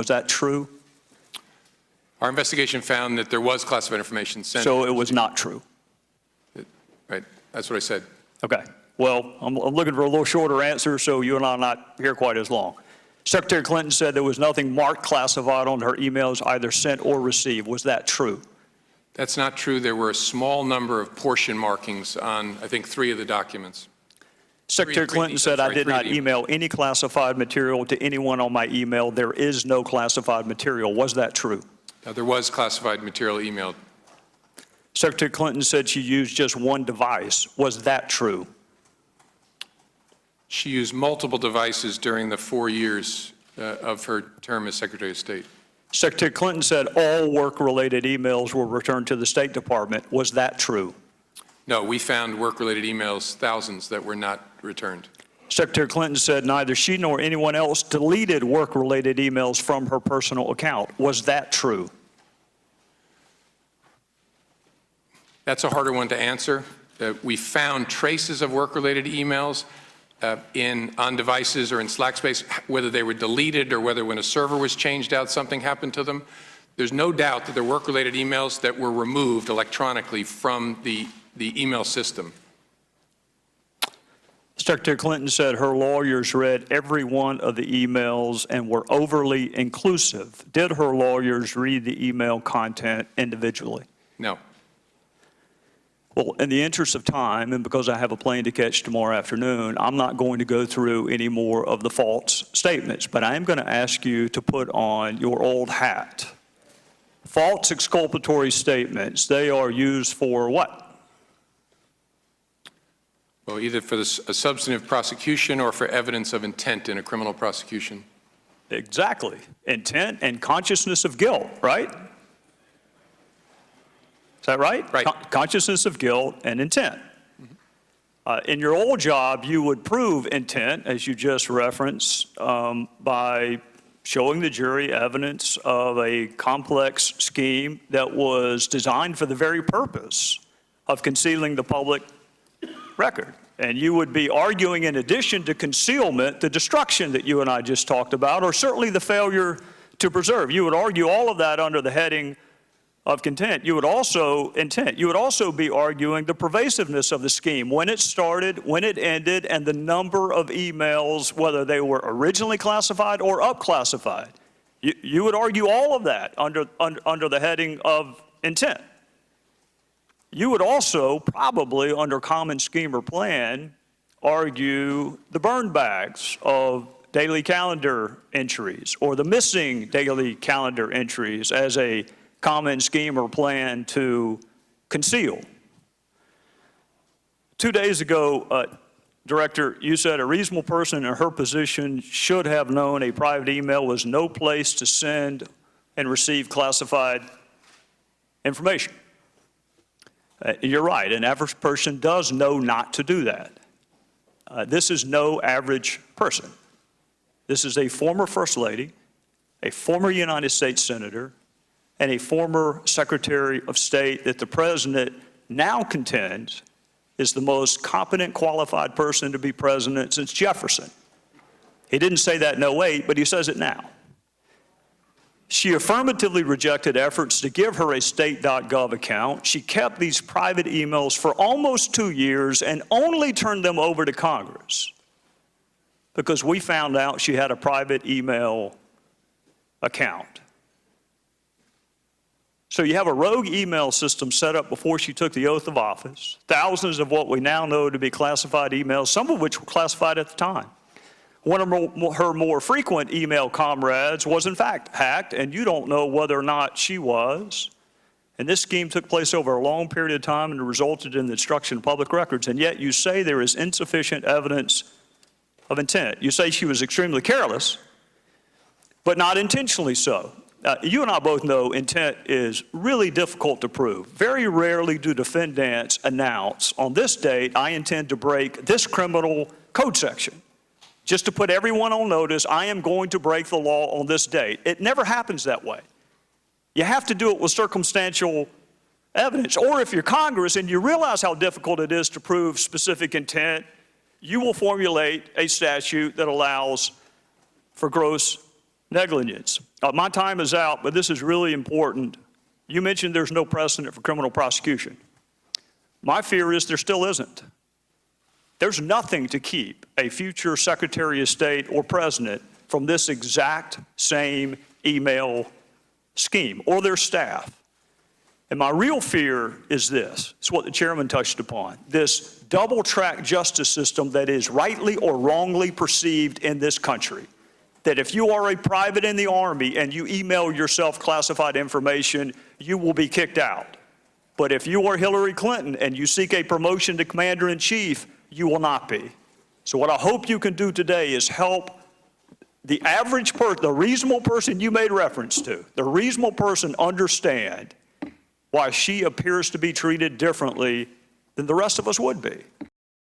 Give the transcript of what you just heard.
Was that true? Our investigation found that there was classified information sent. So it was not true. Right, that's what I said. Okay. Well, I'm looking for a little shorter answer, so you and I are not here quite as long. Secretary Clinton said there was nothing marked classified on her emails, either sent or received. Was that true? That's not true. There were a small number of portion markings on, I think, 3 of the documents. Secretary Clinton said, I did not email any classified material to anyone on my email. There is no classified material. Was that true? There was classified material emailed. Secretary Clinton said she used just one device. Was that true? She used multiple devices during the 4 years of her term as Secretary of State. Secretary Clinton said all work-related emails were returned to the State Department. Was that true? No, we found work-related emails, thousands, that were not returned. Secretary Clinton said neither she nor anyone else deleted work-related emails from her personal account. Was that true? That's a harder one to answer. We found traces of work-related emails on devices or in Slack space, whether they were deleted or whether when a server was changed out, something happened to them. There's no doubt that there were work-related emails that were removed electronically from the email system. Secretary Clinton said her lawyers read every one of the emails and were overly inclusive. Did her lawyers read the email content individually? No. Well, in the interest of time, and because I have a plane to catch tomorrow afternoon, I'm not going to go through any more of the false statements, but I am going to ask you to put on your old hat. False exculpatory statements, they are used for what? Well, either for a substantive prosecution or for evidence of intent in a criminal prosecution. Exactly. Intent and consciousness of guilt, right? Is that right? Right. Consciousness of guilt and intent. In your old job, you would prove intent, as you just referenced, by showing the jury evidence of a complex scheme that was designed for the very purpose of concealing the public record. And you would be arguing, in addition to concealment, the destruction that you and I just talked about, or certainly the failure to preserve. You would argue all of that under the heading of intent. You would also be arguing the pervasiveness of the scheme, when it started, when it ended, and the number of emails, whether they were originally classified or up-classified. You would argue all of that under the heading of intent. You would also probably, under common scheme or plan, argue the burn bags of daily calendar entries or the missing daily calendar entries as a common scheme or plan to conceal. 2 days ago, Director, you said a reasonable person in her position should have known a private email was no place to send and receive classified information. You're right, an average person does know not to do that. This is no average person. This is a former First Lady, a former United States Senator, and a former Secretary of State that the President now contends is the most competent, qualified person to be president since Jefferson. He didn't say that in 08, but he says it now. She affirmatively rejected efforts to give her a state.gov account. She kept these private emails for almost 2 years and only turned them over to Congress because we found out she had a private email account. So you have a rogue email system set up before she took the oath of office, thousands of what we now know to be classified emails, some of which were classified at the time. One of her more frequent email comrades was in fact hacked, and you don't know whether or not she was. And this scheme took place over a long period of time and resulted in the destruction of public records, and yet you say there is insufficient evidence of intent. You say she was extremely careless, but not intentionally so. You and I both know intent is really difficult to prove. Very rarely do defendants announce, on this date, I intend to break this criminal code section. Just to put everyone on notice, I am going to break the law on this date. It never happens that way. You have to do it with circumstantial evidence. Or if you're Congress and you realize how difficult it is to prove specific intent, you will formulate a statute that allows for gross negligence. My time is out, but this is really important. You mentioned there's no precedent for criminal prosecution. My fear is there still isn't. There's nothing to keep a future Secretary of State or President from this exact same email scheme or their staff. And my real fear is this. It's what the chairman touched upon. This double-track justice system that is rightly or wrongly perceived in this country. That if you are a private in the Army and you email yourself classified information, you will be kicked out. But if you are Hillary Clinton and you seek a promotion to Commander-in-Chief, you will not be. So what I hope you can do today is help the average person, the reasonable person you made reference to, the reasonable person understand why she appears to be treated differently than the rest of us would be.